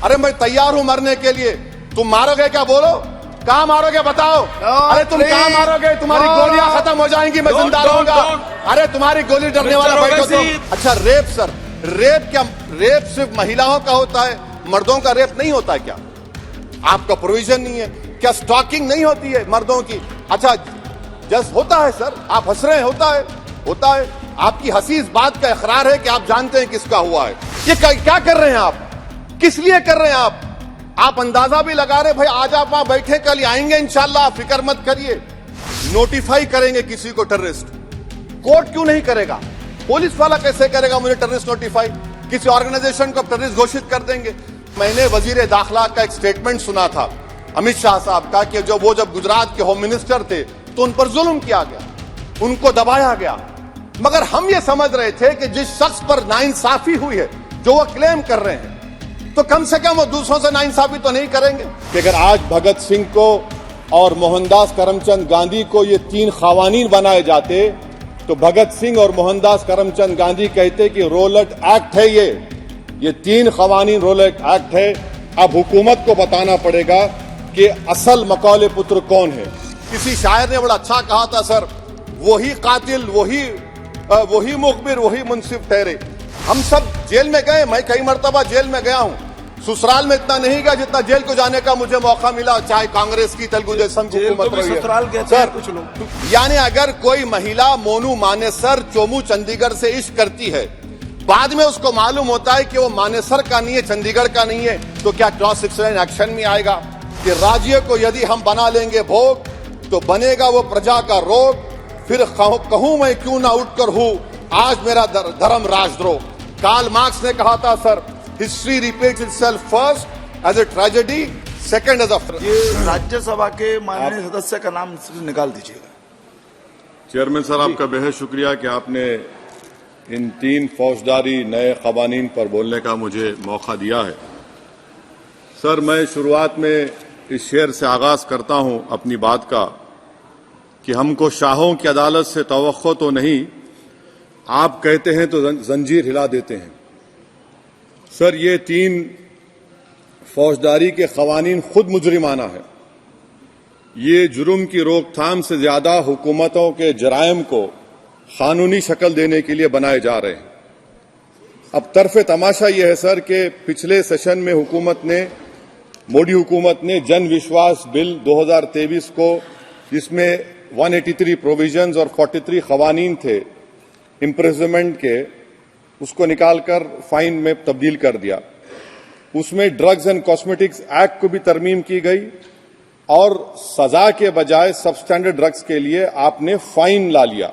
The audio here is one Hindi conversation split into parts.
अरे मैं तैयार हूं मरने के लिए। तुम मारोगे क्या? बोलो, कहां मारोगे बताओ। अरे तुम कहां मारोगे? तुम्हारी गोलियां खत्म हो जाएंगी, मैं जिंदा रहूंगा। अरे तुम्हारी गोली डरने वाला बैठो तुम। अच्छा रेप सर, रेप क्या? रेप सिर्फ महिलाओं का होता है, मर्दों का रेप नहीं होता है क्या? आपका प्रोविजन नहीं है क्या? स्टॉकिंग नहीं होती है मर्दों की? अच्छा जस्ट होता है सर, आप हंस रहे हैं, होता है। आपकी हंसी इस बात का इकरार है कि आप जानते हैं किसका हुआ है। ये क्या कर रहे हैं आप? किस लिए कर रहे हैं आप अंदाजा भी लगा रहे। भाई आज आप वहां बैठे, कल आएंगे इंशाल्लाह, फिक्र मत करिए। नोटिफाई करेंगे किसी को टेररिस्ट, कोर्ट क्यों नहीं करेगा? पुलिस वाला कैसे करेगा मुझे टेररिस्ट नोटिफाई? किसी ऑर्गेनाइजेशन को टेररिस्ट घोषित कर देंगे। मैंने वजीर दाखिला का एक स्टेटमेंट सुना था अमित शाह साहब का कि जब गुजरात के होम मिनिस्टर थे तो उन पर जुल्म किया गया, उनको दबाया गया। मगर हम ये समझ रहे थे कि जिस शख्स पर नाइंसाफी हुई है, जो वो क्लेम कर रहे हैं, तो कम से कम वो दूसरों से नाइंसाफी तो नहीं करेंगे। कि अगर आज भगत सिंह को और मोहनदास करमचंद गांधी को ये 3 खवानीन बनाए जाते तो भगत सिंह और मोहनदास करमचंद गांधी कहते कि रोलट एक्ट है ये 3 खवानीन रोलट एक्ट है। अब हुकूमत को बताना पड़ेगा कि असल मकौले पुत्र कौन है। किसी शायर ने बड़ा अच्छा कहा था सर, वही कातिल, वही मुखबिर, वही मुंसिफ ठहरे। हम सब जेल में गए, मैं कई मर्तबा जेल में गया हूं। ससुराल में इतना नहीं गया जितना जेल को जाने का मुझे मौका मिला, चाहे कांग्रेस की तेलुगु देशम की हुकूमत रही है। सर कुछ लोग, यानी अगर कोई महिला मोनू मानेसर चोमू चंडीगढ़ से इश्क करती है, बाद में उसको मालूम होता है कि वो मानेसर का नहीं है, चंडीगढ़ का नहीं है, तो क्या क्रॉस सेक्शनल एक्शन में आएगा कि राज्य को यदि हम बना लेंगे भोग तो बनेगा वो प्रजा का रोग। फिर कहूं मैं क्यों ना उठकर हूं आज मेरा धर्म राजद्रोह। कार्ल मार्क्स ने कहा था sir, history repeats itself first as a tragedy, second as a. ये राज्यसभा के माननीय सदस्य का नाम निकाल दीजिएगा। चेयरमैन सर, आपका बेहद शुक्रिया कि आपने इन 3 फौजदारी नए कवानीन पर बोलने का मुझे मौका दिया है। सर मैं शुरुआत में इस शेर से आगाज करता हूं अपनी बात का कि हमको शाहों की अदालत से तवक्को तो नहीं, आप कहते हैं तो जंजीर हिला देते हैं। सर ये 3 फौजदारी के कवानीन खुद मुजरिमाना है। ये जुर्म की रोकथाम से ज्यादा हुकूमतों के जराइम को कानूनी शक्ल देने के लिए बनाए जा रहे हैं। अब तरफे तमाशा यह है सर कि पिछले सेशन में मोदी हुकूमत ने जन विश्वास बिल 2023 को, जिसमें 183 प्रोविजंस और 43 खवानीन थे इम्प्रिजनमेंट के, उसको निकालकर फाइन में तब्दील कर दिया। उसमें ड्रग्स एंड कॉस्मेटिक्स एक्ट को भी तरमीम की गई और सजा के बजाय सबस्टैंडर्ड ड्रग्स के लिए आपने फाइन ला लिया।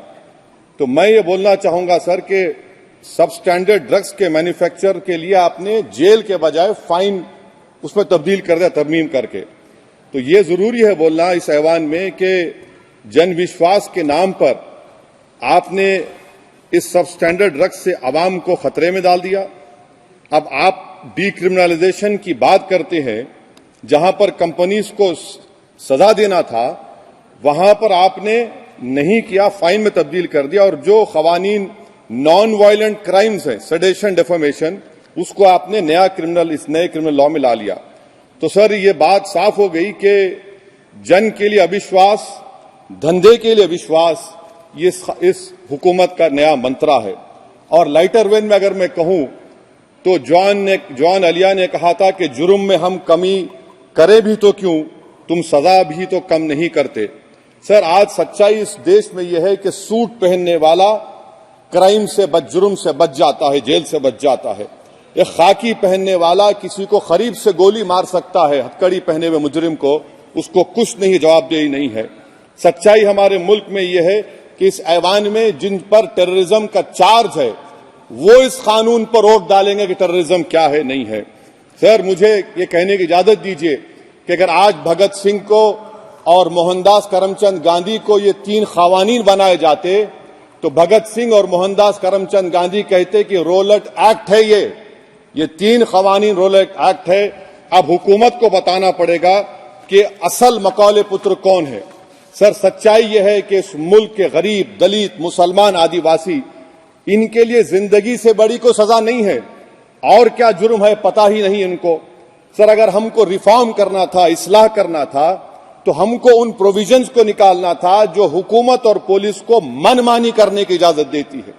तो मैं ये बोलना चाहूंगा सर कि सबस्टैंडर्ड ड्रग्स के मैन्युफैक्चर के लिए आपने जेल के बजाय फाइन उसमें तब्दील कर दिया तरमीम करके। तो ये जरूरी है बोलना इस ऐवान में कि जन विश्वास के नाम पर आपने इस सबस्टैंडर्ड ड्रग्स से आवाम को खतरे में डाल दिया। अब आप डीक्रिमिनलाइजेशन की बात करते हैं, जहां पर कंपनीज को सजा देना था वहां पर आपने नहीं किया, फाइन में तब्दील कर दिया। और जो खवानीन नॉन वायलेंट क्राइम्स हैं, सेडेशन, डेफेमेशन, उसको आपने इस नए क्रिमिनल लॉ में ला लिया। तो सर ये बात साफ हो गई कि जन के लिए अविश्वास, धंधे के लिए विश्वास, ये इस हुकूमत का नया मंत्रा है। और लाइटर वेन में अगर मैं कहूं तो जॉन अलिया ने कहा था कि जुर्म में हम कमी करें भी तो क्यों, तुम सजा भी तो कम नहीं करते। सर आज सच्चाई इस देश में यह है कि सूट पहनने वाला क्राइम से जुर्म से बच जाता है, जेल से बच जाता है। एक खाकी पहनने वाला किसी को करीब से गोली मार सकता है, हथकड़ी पहने हुए मुजरिम को, उसको कुछ नहीं, जवाबदेही नहीं है। सच्चाई हमारे मुल्क में यह है कि इस ऐवान में जिन पर टेररिज्म का चार्ज है वो इस कानून पर वोट डालेंगे कि टेररिज्म क्या है, नहीं है। सर मुझे ये कहने की इजाजत दीजिए कि अगर आज भगत सिंह को और मोहनदास करमचंद गांधी को ये 3 खवानीन बनाए जाते तो भगत सिंह और मोहनदास करमचंद गांधी कहते कि रोलट एक्ट है ये 3 खवानीन रोलट एक्ट है। अब हुकूमत को बताना पड़ेगा कि असल मकौले पुत्र कौन है। सर सच्चाई यह है कि इस मुल्क के गरीब, दलित, मुसलमान, आदिवासी, इनके लिए जिंदगी से बड़ी कोई सजा नहीं है। और क्या जुर्म है पता ही नहीं इनको। सर, अगर हमको रिफॉर्म करना था, इस्लाह करना था, तो हमको उन प्रोविजंस को निकालना था जो हुकूमत और पुलिस को मनमानी करने की इजाजत देती है।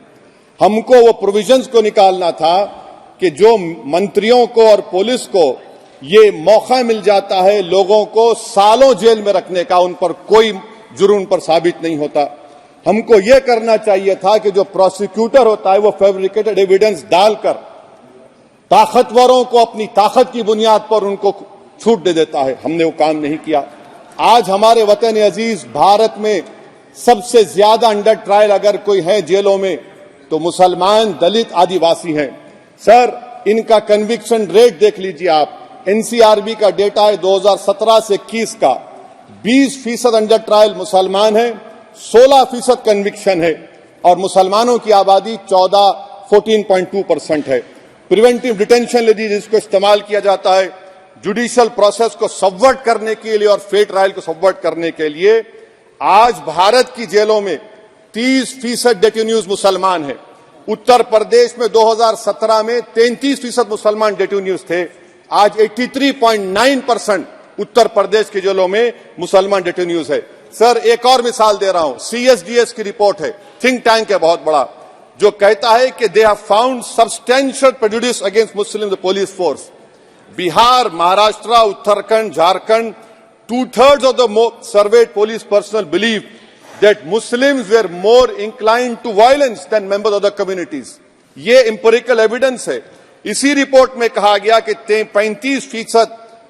हमको वो प्रोविजंस को निकालना था कि जो मंत्रियों को और पुलिस को ये मौका मिल जाता है लोगों को सालों जेल में रखने का, उन पर कोई जुर्म पर साबित नहीं होता। हमको ये करना चाहिए था कि जो प्रोसिक्यूटर होता है वो फैब्रिकेटेड एविडेंस डालकर ताकतवरों को अपनी ताकत की बुनियाद पर उनको छूट दे देता है। हमने वो काम नहीं किया। आज हमारे वतन अजीज भारत में सबसे ज्यादा अंडर ट्रायल अगर कोई है जेलों में तो मुसलमान, दलित, आदिवासी हैं। सर, इनका कन्विक्शन रेट देख लीजिए आप। एनसीआरबी का डेटा है 2017 से 21 का, 20% अंडर ट्रायल मुसलमान है, 16% कन्विक्शन है और मुसलमानों की आबादी 14.2% है। प्रिवेंटिव डिटेंशन ले लीजिए, जिसको इस्तेमाल किया जाता है जुडिशियल प्रोसेस को सबवर्ट करने के लिए और फेयर ट्रायल को सबवर्ट करने के लिए। आज भारत की जेलों में 30% डेटेन्यूज मुसलमान है। उत्तर प्रदेश में 2017 में 33% मुसलमान डेटेन्यूज थे। आज 83.9% उत्तर प्रदेश की जेलों में मुसलमान डेटेन्यूज है। सर, एक और मिसाल दे रहा हूं, CSDS की रिपोर्ट है, थिंक टैंक है बहुत बड़ा, जो कहता है कि they have found substantial prejudice against Muslim police force. Bihar, Maharashtra, Uttarakhand, Jharkhand, 2/3 of the surveyed police personnel believe that Muslims were more inclined to violence than members of the communities. ये empirical evidence है। इसी रिपोर्ट में कहा गया कि 35%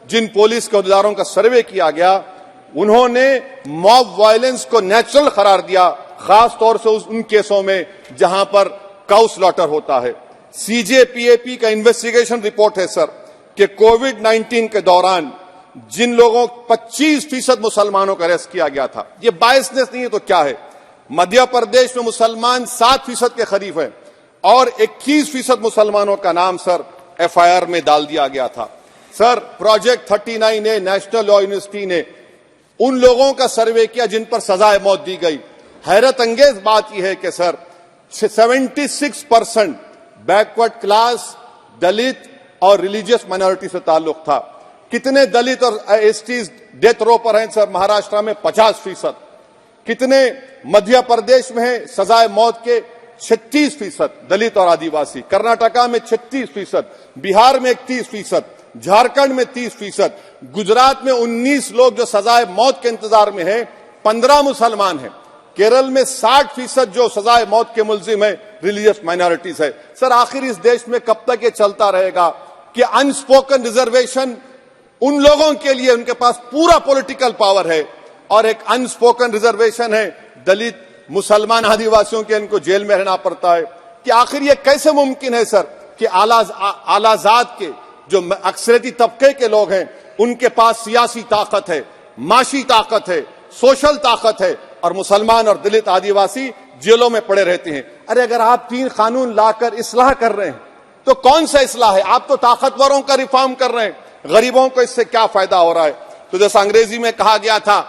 जिन पुलिस के अहदेदारों का सर्वे किया गया उन्होंने मॉब वायलेंस को नेचुरल करार दिया, खास तौर से उन केसों में जहां पर काउ स्लॉटर होता है। CJPAP का इन्वेस्टिगेशन रिपोर्ट है सर कि कोविड-19 के दौरान जिन लोगों 25% मुसलमानों का अरेस्ट किया गया था, ये बायसनेस नहीं है तो क्या है। मध्य प्रदेश में मुसलमान 7% के करीब है और 21% मुसलमानों का नाम सर FIR में डाल दिया गया था। सर, प्रोजेक्ट 39 ने, नेशनल लॉ यूनिवर्सिटी ने उन लोगों का सर्वे किया जिन पर सजाए मौत दी गई। हैरत अंगेज बात यह है कि सर 76% बैकवर्ड क्लास, दलित और रिलीजियस माइनॉरिटी से ताल्लुक था। कितने दलित और एसटीज डेथ रो पर हैं सर? महाराष्ट्र में 50%। कितने मध्य प्रदेश में है सजाए मौत के? 36% दलित और आदिवासी। कर्नाटका में 36%, बिहार में 31%, झारखंड में 30%, गुजरात में 19 लोग जो सजाए मौत के इंतजार में हैं, 15 मुसलमान हैं। केरल में 60% जो सजाए मौत के मुलजिम है रिलीजियस माइनॉरिटीज है। सर, आखिर इस देश में कब तक ये चलता रहेगा कि अनस्पोकन रिजर्वेशन उन लोगों के लिए उनके पास पूरा पॉलिटिकल पावर है और एक अनस्पोकन रिजर्वेशन है दलित, मुसलमान, आदिवासियों के, इनको जेल में रहना पड़ता है। कि आखिर ये कैसे मुमकिन है सर कि आलाजात के जो अक्सरियती तबके के लोग हैं उनके पास सियासी ताकत है, माशी ताकत है, सोशल ताकत है और मुसलमान और दलित, आदिवासी जेलों में पड़े रहते हैं। अरे अगर आप 3 कानून लाकर इस्लाह कर रहे हैं तो कौन सा इस्लाह है? आप तो ताकतवरों का रिफॉर्म कर रहे हैं, गरीबों को इससे क्या फायदा हो रहा है? तो जैसा अंग्रेजी में कहा गया था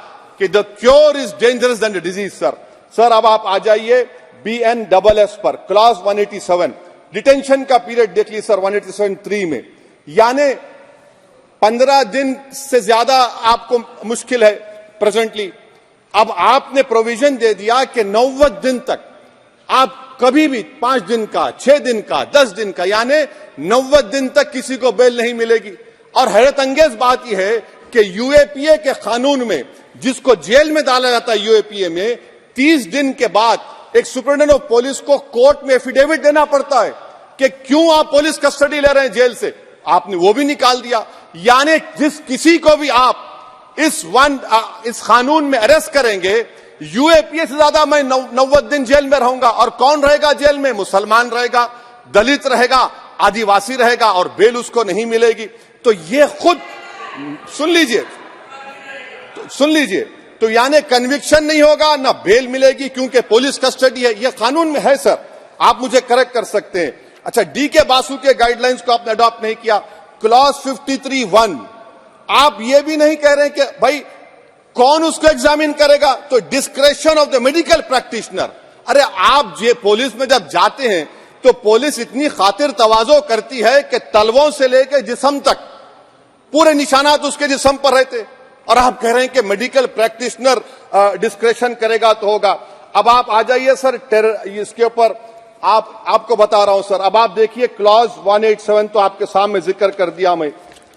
कि the cure is dangerous than the disease. Sir अब आप आ जाइए BNSS पर, क्लॉज 187, डिटेंशन का पीरियड देख लीजिए सर 187(3) में, यानी 15 दिन से ज्यादा आपको मुश्किल है प्रेजेंटली। अब आपने प्रोविजन दे दिया कि 90 दिन तक आप कभी भी 5 दिन का, 6 दिन का, 10 दिन का, यानी 90 दिन तक किसी को बेल नहीं मिलेगी। और हैरत अंगेज बात यह है कि UAPA के कानून में जिसको जेल में डाला जाता है UAPA में 30 दिन के बाद एक सुपरिटेंडेंट ऑफ पुलिस को कोर्ट में एफिडेविट देना पड़ता है कि क्यों आप पुलिस कस्टडी ले रहे हैं जेल से। आपने वो भी निकाल दिया। यानी जिस किसी को भी आप इस कानून में अरेस्ट करेंगे, UAPA से ज्यादा मैं 90 दिन जेल में रहूंगा। और कौन रहेगा जेल में? मुसलमान रहेगा, दलित रहेगा, आदिवासी रहेगा और बेल उसको नहीं मिलेगी। तो ये खुद सुन लीजिए, तो यानी कन्विक्शन नहीं होगा, ना बेल मिलेगी क्योंकि पुलिस कस्टडी है। ये कानून में है सर, आप मुझे करेक्ट कर सकते हैं। अच्छा, DK बासु के गाइडलाइंस को आपने अडॉप्ट नहीं किया। क्लॉज 53(1) आप ये भी नहीं कह रहे कि भाई कौन उसको एग्जामिन करेगा, तो discretion of the medical practitioner. अरे आप ये पुलिस में जब जाते हैं तो पुलिस इतनी खातिर तवाजो करती है कि तलवों से लेकर जिस्म तक पूरे निशानात उसके जिस्म पर रहते, और आप कह रहे हैं कि मेडिकल प्रैक्टिशनर डिस्क्रेशन करेगा तो होगा। अब आप आ जाइए सर इसके ऊपर, आपको बता रहा हूं सर। अब आप देखिए क्लॉज 187 तो आपके सामने जिक्र कर दिया मैं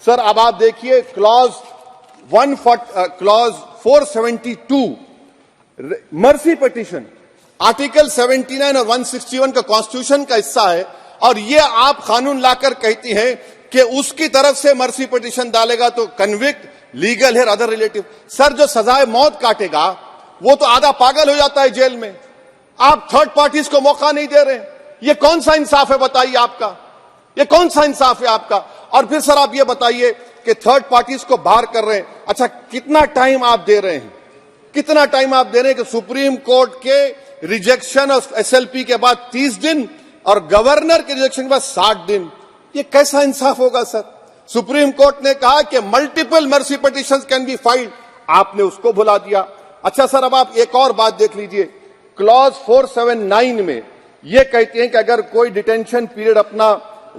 सर। अब आप देखिए क्लॉज 472 मर्सी पिटीशन, आर्टिकल 79 और 161 का कॉन्स्टिट्यूशन का हिस्सा है, और ये आप कानून लाकर कहती हैं कि उसकी तरफ से मर्सी पिटीशन डालेगा तो कन्विक्ट, लीगल है, अदर रिलेटिव। सर जो सजाए मौत काटेगा वो तो आधा पागल हो जाता है जेल में, आप थर्ड पार्टीज को मौका नहीं दे रहे। ये कौन सा इंसाफ है बताइए आपका, ये कौन सा इंसाफ है आपका? और फिर सर आप ये बताइए कि थर्ड पार्टीज को बाहर कर रहे हैं, अच्छा कितना टाइम आप दे रहे हैं, कितना टाइम आप दे रहे हैं कि सुप्रीम कोर्ट के रिजेक्शन ऑफ एसएलपी के बाद 30 दिन और गवर्नर के रिजेक्शन के बाद 60 दिन, ये कैसा इंसाफ होगा सर? सुप्रीम कोर्ट ने कहा कि multiple mercy petitions can be filed, आपने उसको भुला दिया। अच्छा सर अब आप एक और बात देख लीजिए, क्लॉज 479 में ये कहते हैं कि अगर कोई डिटेंशन पीरियड अपना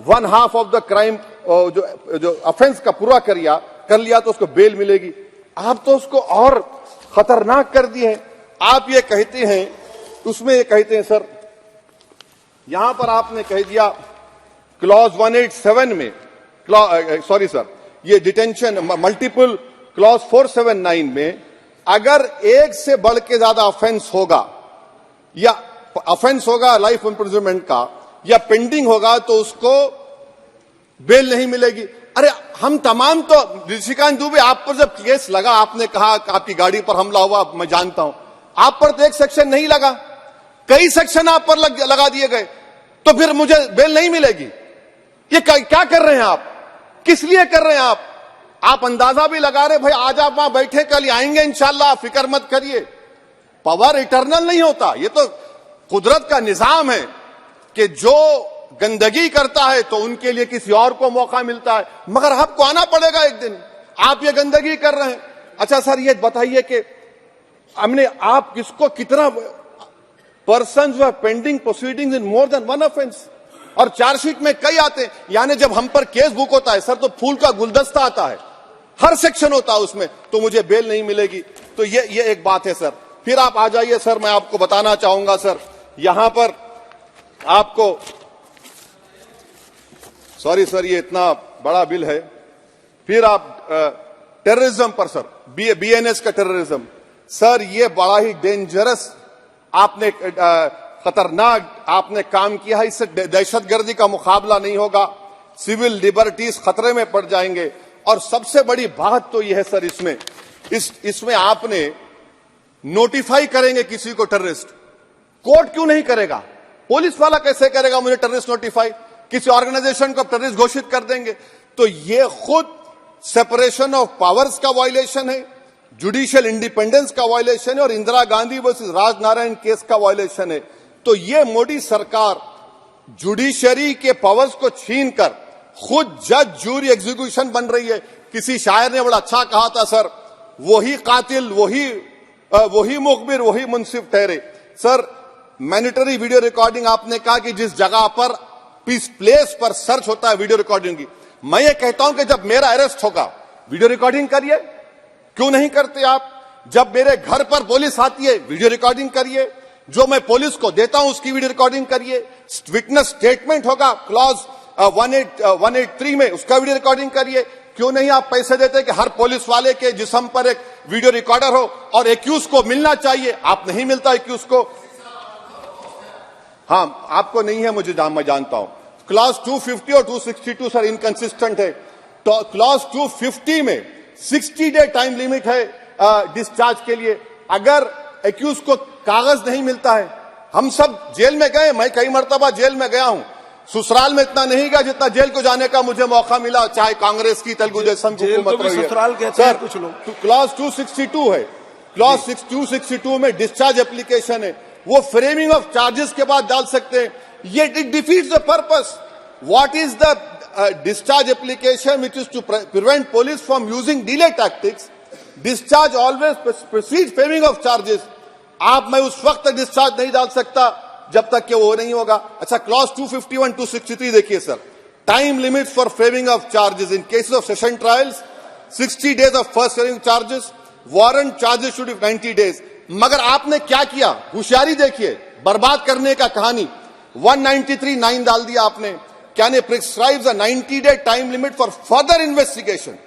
1/2 ऑफ द क्राइम जो ऑफेंस का पूरा कर लिया तो उसको बेल मिलेगी। आप तो उसको और खतरनाक कर दिए। आप ये कहते हैं, उसमें ये कहते हैं सर, यहां पर आपने कह दिया क्लॉज 187 में, सॉरी सर, ये डिटेंशन मल्टीपल क्लॉज 479 में अगर एक से बढ़ के ज्यादा ऑफेंस होगा, या ऑफेंस होगा लाइफ इम्प्रिजनमेंट का, या पेंडिंग होगा तो उसको बेल नहीं मिलेगी। अरे हम तमाम तो, ऋषिकांत दुबे आप पर जब केस लगा, आपने कहा आपकी गाड़ी पर हमला हुआ, मैं जानता हूं, आप पर तो एक सेक्शन नहीं लगा, कई सेक्शन आप पर लगा दिए गए, तो फिर मुझे बेल नहीं मिलेगी। ये क्या कर रहे हैं आप, किस लिए कर रहे हैं आप अंदाजा भी लगा रहे, भाई आज आप वहां बैठे, कल आएंगे इंशाल्लाह, फिक्र मत करिए। पावर इटर्नल नहीं होता, ये तो कुदरत का निजाम है कि जो गंदगी करता है तो उनके लिए किसी और को मौका मिलता है, मगर आपको आना पड़ेगा एक दिन, आप ये गंदगी कर रहे हैं। अच्छा सर ये बताइए कि हमने आप किसको कितना पर्सन्स वर पेंडिंग प्रोसीडिंग्स इन मोर देन वन ऑफेंस, और चार्जशीट में कई आते हैं, यानी जब हम पर केस बुक होता है सर तो फूल का गुलदस्ता आता है, हर सेक्शन होता है उसमें, तो मुझे बेल नहीं मिलेगी। तो ये एक बात है सर। फिर आप आ जाइए सर, मैं आपको बताना चाहूंगा सर, यहां पर आपको, सॉरी सर ये इतना बड़ा बिल है। फिर आप टेररिज्म पर सर, बीएनएस का टेररिज्म, सर ये बड़ा ही डेंजरस आपने खतरनाक आपने काम किया है। इससे दहशतगर्दी का मुकाबला नहीं होगा, सिविल लिबर्टीज खतरे में पड़ जाएंगे। और सबसे बड़ी बात तो यह है सर, इसमें आपने नोटिफाई करेंगे किसी को टेररिस्ट, कोर्ट क्यों नहीं करेगा? पुलिस वाला कैसे करेगा मुझे टेररिस्ट नोटिफाई? किसी ऑर्गेनाइजेशन को टेररिस्ट घोषित कर देंगे। तो ये खुद सेपरेशन ऑफ पावर्स का वायलेशन है, जुडिशियल इंडिपेंडेंस का वायलेशन है, और इंदिरा गांधी वर्सेस राजनारायण केस का वायलेशन है। तो ये मोदी सरकार जुडिशरी के पावर्स को छीनकर खुद जज, जूरी, एग्जीक्यूशन बन रही है। किसी शायर ने बड़ा अच्छा कहा था सर, वही कातिल, वही मुखबिर, वही मुंसिफ ठहरे। सर मैंडेटरी वीडियो रिकॉर्डिंग आपने कहा कि जिस जगह पर पीस प्लेस पर सर्च होता है वीडियो रिकॉर्डिंग की, मैं ये कहता हूं कि जब मेरा अरेस्ट होगा वीडियो रिकॉर्डिंग करिए, क्यों नहीं करते आप? जब मेरे घर पर पुलिस आती है वीडियो रिकॉर्डिंग करिए, जो मैं पुलिस को देता हूं उसकी वीडियो रिकॉर्डिंग करिए। विटनेस स्टेटमेंट होगा क्लॉज 183 में, उसका वीडियो रिकॉर्डिंग करिए। क्यों नहीं आप पैसे देते कि हर पुलिस वाले के जिस्म पर एक वीडियो रिकॉर्डर हो, और एक्यूज को मिलना चाहिए, आप नहीं मिलता एक्यूज को। हाँ आपको नहीं है, मैं जानता हूं। क्लॉज 250 और 262 सर इनकंसिस्टेंट है। तो क्लॉज 250 में 60 डे टाइम लिमिट है डिस्चार्ज के लिए। अगर एक्यूज को कागज नहीं मिलता है, हम सब जेल में गए, मैं कई मर्तबा जेल में गया हूं, ससुराल में इतना नहीं गया जितना जेल को जाने का मुझे मौका मिला, चाहे कांग्रेस की तेलुगु देशम की हुकूमत रही है। ससुराल कहते हैं कुछ लोग। क्लॉज 262 है, क्लॉज 262 में डिस्चार्ज एप्लीकेशन है, वो फ्रेमिंग ऑफ चार्जेस के बाद डाल सकते हैं। ये it defeats the purpose. What is the discharge application which is to prevent police from using delay tactics? Discharge always precedes framing of charges. आप मैं उस वक्त तक डिस्चार्ज नहीं डाल सकता जब तक कि वो नहीं होगा। अच्छा क्लॉज 251, 263 देखिए sir, time limits for framing of charges in cases of session trials, 60 days of first hearing charges, warrant charges should be 90 days. मगर आपने क्या किया, होशियारी देखिए, बर्बाद करने का कहानी 193(9) डाल दिया आपने. Can it prescribes a 90-day time limit for further investigation?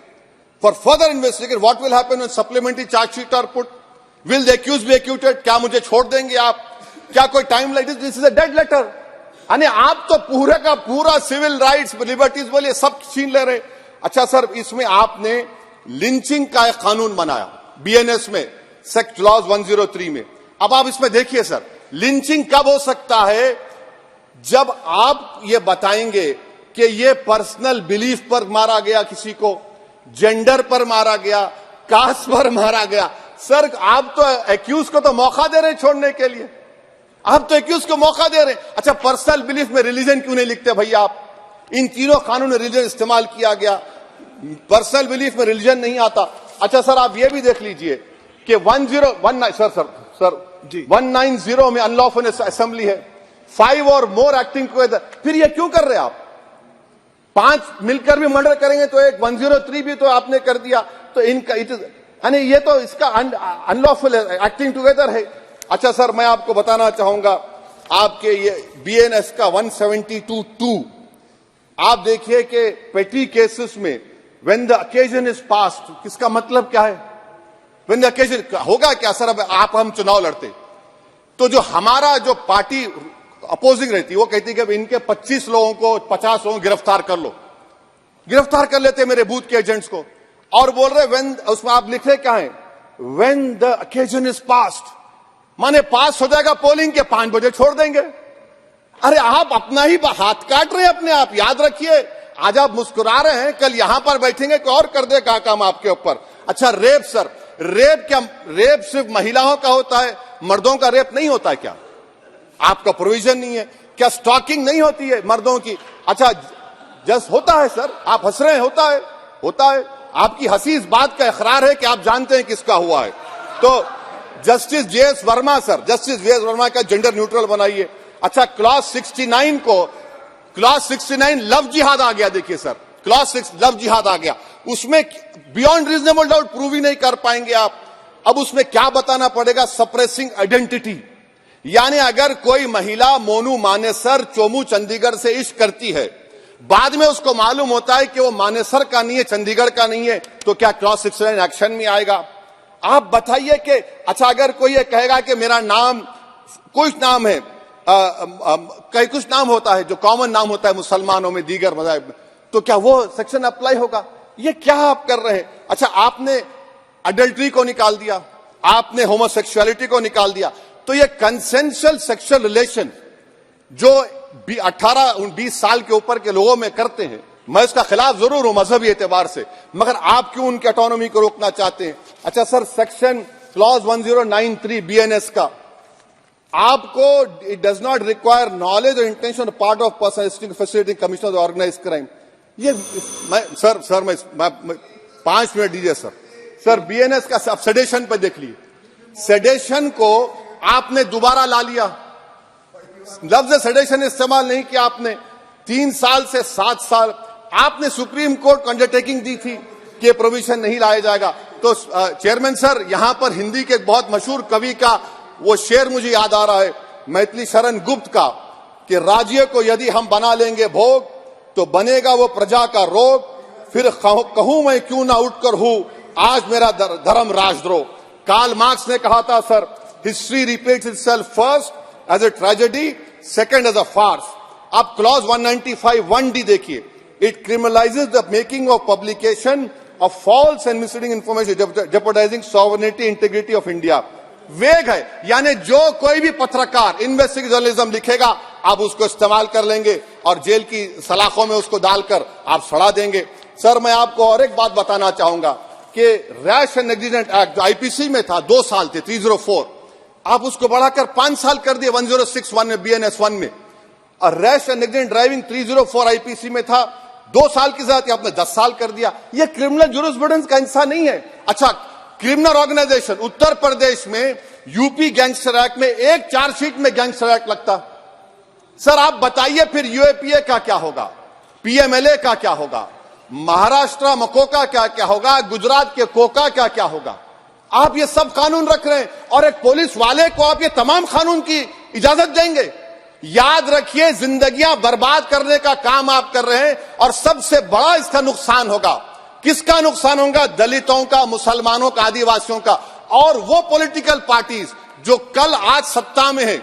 For further investigation, what will happen when supplementary charge sheet are put? Will the accused be acquitted? क्या मुझे छोड़ देंगे आप? क्या कोई time like this is a dead letter. यानी आप तो पूरे का पूरा सिविल राइट्स लिबर्टीज बोलिए सब छीन ले रहे. अच्छा सर, इसमें आपने लिंचिंग का एक कानून बनाया बीएनएस में, सेक्ट क्लॉज 103 में. अब आप इसमें देखिए सर, लिंचिंग कब हो सकता है? जब आप ये बताएंगे कि ये पर्सनल बिलीफ पर मारा गया, किसी को जेंडर पर मारा गया, कास्ट पर मारा गया. सर आप तो एक्यूज को तो मौका दे रहे हैं छोड़ने के लिए, आप तो एक्यूज को मौका दे रहे हैं. अच्छा, पर्सनल बिलीफ में रिलीजन क्यों नहीं लिखते भैया आप? इन तीनों कानून में रिलीजन इस्तेमाल किया गया, पर्सनल बिलीफ में रिलीजन नहीं आता. अच्छा सर, आप ये भी देख लीजिए कि 1019 सर 190 में अनलॉफुल असेंबली है, 5 और मोर एक्टिंग टुगेदर. फिर ये क्यों कर रहे हैं आप? 5 मिलकर भी मर्डर करेंगे तो एक 103 भी तो आपने कर दिया. तो इनका यानी ये तो इसका अनलॉफुल एक्टिंग टुगेदर है. अच्छा सर, मैं आपको बताना चाहूंगा, आपके ये बीएनएस का 172(2) आप देखिए कि पेटी केसेस में when the occasion is past, किसका मतलब क्या है? व्हेन द ओकेजन होगा क्या सर? अब हम चुनाव लड़ते तो जो हमारा जो पार्टी अपोजिंग रहती है वो कहती है कि इनके 25 लोगों को 50 लोगों को गिरफ्तार कर लो, गिरफ्तार कर लेते मेरे बूथ के एजेंट्स को. और बोल रहे व्हेन, उसमें आप लिख रहे क्या है? When the occasion is past, माने पास हो जाएगा पोलिंग के 5 बजे छोड़ देंगे. अरे आप अपना ही हाथ काट रहे हैं अपने आप. याद रखिए, आज आप मुस्कुरा रहे हैं, कल यहां पर बैठेंगे कोई और कर दे का काम आपके ऊपर. अच्छा रेप सर, रेप क्या? रेप सिर्फ महिलाओं का होता है, मर्दों का रेप नहीं होता है क्या? आपका प्रोविजन नहीं है क्या? स्टॉकिंग नहीं होती है मर्दों की? अच्छा जस्ट होता है सर, आप हंस रहे हैं, होता है, होता है. आपकी हंसी इस बात का इकरार है कि आप जानते हैं किसका हुआ है. तो justice JS Verma sir, justice JS Verma का जेंडर न्यूट्रल बनाइए. अच्छा, क्लॉज 69 को, क्लॉज 69 लव जिहाद आ गया. देखिए सर, क्लॉज 6 लव जिहाद आ गया. उसमें बियॉन्ड रीजनेबल डाउट प्रूव ही नहीं कर पाएंगे आप. अब उसमें क्या बताना पड़ेगा? Suppressing identity. यानी अगर कोई महिला मोनू मानेसर चोमू चंडीगढ़ से इश्क करती है, बाद में उसको मालूम होता है कि वो मानेसर का नहीं है, चंडीगढ़ का नहीं है, तो क्या क्लॉज 69 एक्शन में आएगा? आप बताइए कि अच्छा अगर कोई ये कहेगा कि मेरा नाम, कुछ नाम है, कई कुछ नाम होता है जो कॉमन नाम होता है मुसलमानों में, दीगर मज़ाहिब में, तो क्या वो सेक्शन अप्लाई होगा? ये क्या आप कर रहे हैं? अच्छा, आपने अडल्ट्री को निकाल दिया, आपने होमोसेक्सुअलिटी को निकाल दिया. तो ये कंसेंशुअल सेक्सुअल रिलेशन जो 18-20 साल के ऊपर के लोगों में करते हैं, मैं इसका खिलाफ जरूर हूं मजहबी एतबार से, मगर आप क्यों उनकी ऑटोनॉमी को रोकना चाहते हैं? अच्छा सर, सेक्शन क्लॉज 1093 बीएनएस का, आपको it does not require knowledge और intention part of person facilitating commission of organize crime. ये मैं 5 मिनट दीजिए सर. सर बीएनएस का सेडेशन पे देख लीजिए, सेडेशन को आपने दोबारा ला लिया. लफ्ज सेडेशन इस्तेमाल नहीं किया आपने. 3 साल से 7 साल आपने सुप्रीम कोर्ट को अंडरटेकिंग दी थी कि प्रोविजन नहीं लाया जाएगा. तो चेयरमैन सर, यहां पर हिंदी के एक बहुत मशहूर कवि का वो शेर मुझे याद आ रहा है, मैथिली शरण गुप्त का, कि राज्य को यदि हम बना लेंगे भोग तो बनेगा वो प्रजा का रोग, फिर कहूं मैं क्यों ना उठकर हूं आज मेरा धर्म राजद्रोह. कार्ल मार्क्स ने कहा था sir, history repeats itself first as a tragedy, second as a farce. अब क्लॉज 195(1)(d) देखिए, it criminalises the making of publication of false and misleading information jeopardising sovereignty integrity of India. Vague है, यानी जो कोई भी पत्रकार इन्वेस्टिगेटिव जर्नलिज्म लिखेगा आप उसको इस्तेमाल कर लेंगे और जेल की सलाखों में उसको डालकर आप सड़ा देंगे. सर मैं आपको और एक बात बताना चाहूंगा कि रैश एंड नेग्लिजेंट एक्ट जो आईपीसी में था 2 साल थे, 304, आप उसको बढ़ाकर 5 साल कर दिए 1061 में, बीएनएस 1 में. और rash and negligent driving 304 IPC में था 2 साल की सजा, आपने 10 साल कर दिया. यह क्रिमिनल जुरिस्प्रूडेंस का हिस्सा नहीं है. अच्छा, क्रिमिनल ऑर्गेनाइजेशन उत्तर प्रदेश में यूपी गैंगस्टर एक्ट में एक चार्जशीट में गैंगस्टर एक्ट लगता. सर आप बताइए फिर यूएपीए का क्या होगा, पीएमएलए का क्या होगा, महाराष्ट्र मकोका क्या होगा, गुजरात के कोका क्या होगा। आप ये सब कानून रख रहे हैं और एक पुलिस वाले को आप ये तमाम कानून की इजाजत देंगे। याद रखिए, जिंदगियां बर्बाद करने का काम आप कर रहे हैं और सबसे बड़ा इसका नुकसान होगा। किसका नुकसान होगा? दलितों का, मुसलमानों का, आदिवासियों का। और वो पॉलिटिकल पार्टीज जो कल आज सत्ता में है,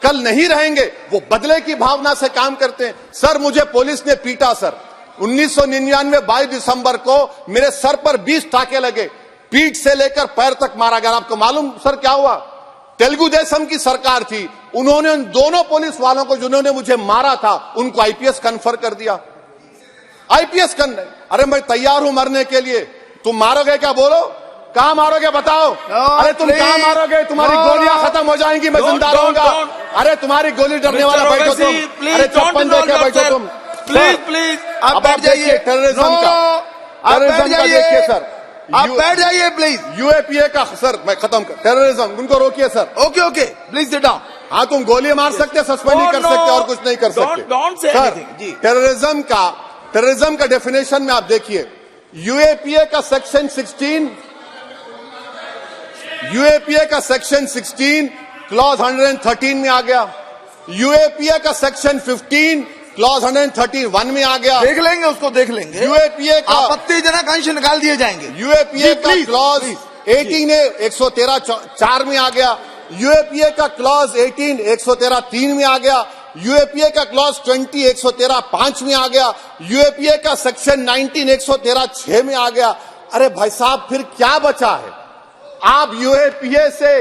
कल नहीं रहेंगे, वो बदले की भावना से काम करते हैं। सर, मुझे पुलिस ने पीटा सर, 1999 22 दिसंबर को मेरे सर पर 20 टाके लगे, पीठ से लेकर पैर तक मारा गया। आपको मालूम सर क्या हुआ? तेलुगु देशम की सरकार थी, उन्होंने उन दोनों पुलिस वालों को जिन्होंने मुझे मारा था उनको आईपीएस कन्फर कर दिया। आईपीएस अरे मैं तैयार हूं मरने के लिए। तुम मारोगे क्या? बोलो, कहां मारोगे बताओ? अरे तुम कहां मारोगे? तुम्हारी गोलियां खत्म हो जाएंगी, मैं जिंदा रहूंगा। अरे तुम्हारी गोली डरने वाला बैठो तुम, अरे चप्पन देके बैठो तुम। प्लीज आप बैठ जाइए। टेररिज्म का देखिए सर, आप बैठ जाइए प्लीज। यूएपीए का सर, मैं खत्म कर, टेररिज्म उनको रोकिए sir. Okay please sit down. हाँ, तुम गोली मार सकते, सस्पेंड नहीं कर सकते और कुछ नहीं कर सकते। डोंट से एनीथिंग जी। टेररिज्म का डेफिनेशन में आप देखिए, यूएपीए का सेक्शन 16 क्लॉज 113 में आ गया। यूएपीए का सेक्शन 15 क्लॉज 131 में आ गया। देख लेंगे उसको, देख लेंगे। यूएपीए का आपत्तिजनक अंश निकाल दिए जाएंगे। यूएपीए का क्लॉज 18 113(4) में आ गया। यूएपीए का क्लॉज 18 113(3) में आ गया। यूएपीए का क्लॉज 20 113(5) में आ गया। यूएपीए का सेक्शन 19 113(6) में आ गया। अरे भाई साहब, फिर क्या बचा है? आप यूएपीए से,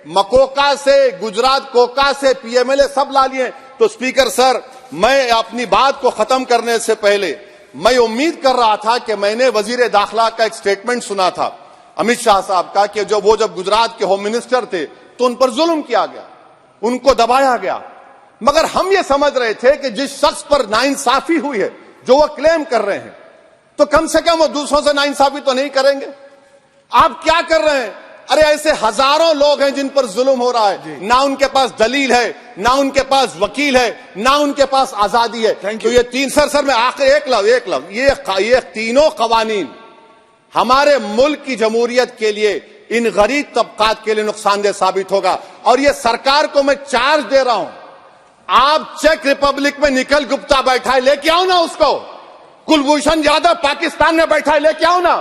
मकोका से, गुजरात कोका से पीएमएलए सब ला लिए। तो स्पीकर सर, मैं अपनी बात को खत्म करने से पहले मैं उम्मीद कर रहा था कि मैंने वजीर दाखिला का एक स्टेटमेंट सुना था अमित शाह साहब का कि जब गुजरात के होम मिनिस्टर थे तो उन पर जुल्म किया गया, उनको दबाया गया। मगर हम ये समझ रहे थे कि जिस शख्स पर नाइंसाफी हुई है, जो वो क्लेम कर रहे हैं, तो कम से कम वो दूसरों से नाइंसाफी तो नहीं करेंगे। आप क्या कर रहे हैं? अरे ऐसे हजारों लोग हैं जिन पर जुल्म हो रहा है, ना उनके पास दलील है, ना उनके पास वकील है, ना उनके पास आजादी है। तो ये तीन सर मैं आखिर एक लव ये तीनों कवानीन हमारे मुल्क की जमहूरियत के लिए, इन गरीब तबकात के लिए नुकसानदेह साबित होगा। और ये सरकार को मैं चार्ज दे रहा हूं, आप चेक रिपब्लिक में निखिल गुप्ता बैठा है, लेके आओ ना उसको। कुलभूषण यादव पाकिस्तान में बैठा है, लेके आओ ना।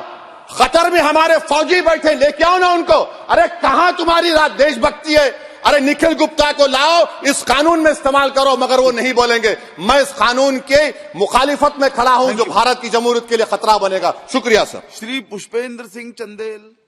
कतर में हमारे फौजी बैठे, लेके आओ ना उनको। अरे कहां तुम्हारी देशभक्ति है? अरे निखिल गुप्ता को लाओ, इस कानून में इस्तेमाल करो। मगर वो नहीं बोलेंगे। मैं इस कानून के मुखालिफत में खड़ा हूं जो भारत की जमहूरियत के लिए खतरा बनेगा। शुक्रिया सर। श्री पुष्पेंद्र सिंह चंदेल।